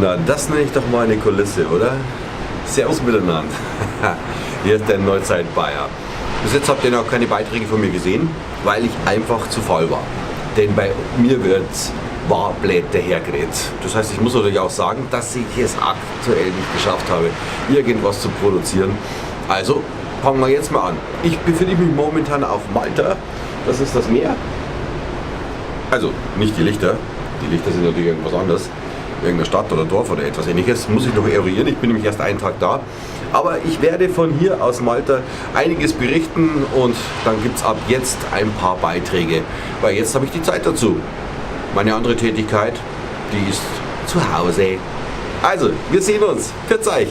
Na, das nenne ich doch mal eine Kulisse, oder? Servus miteinander. Hier ist der Neuzeit Bayer. Bis jetzt habt ihr noch keine Beiträge von mir gesehen, weil ich einfach zu faul war. Denn bei mir wird's warblät dahergerät. Das heißt, ich muss natürlich auch sagen, dass ich es aktuell nicht geschafft habe, irgendwas zu produzieren. Also fangen wir jetzt mal an. Ich befinde mich momentan auf Malta. Das ist das Meer. Also nicht die Lichter. Die Lichter sind natürlich irgendwas anderes. Irgendeine Stadt oder Dorf oder etwas Ähnliches. Muss ich noch eruieren. Ich bin nämlich erst einen Tag da. Aber ich werde von hier aus Malta einiges berichten und dann gibt es ab jetzt ein paar Beiträge. Weil jetzt habe ich die Zeit dazu. Meine andere Tätigkeit, die ist zu Hause. Also, wir sehen uns. Pfiat euch.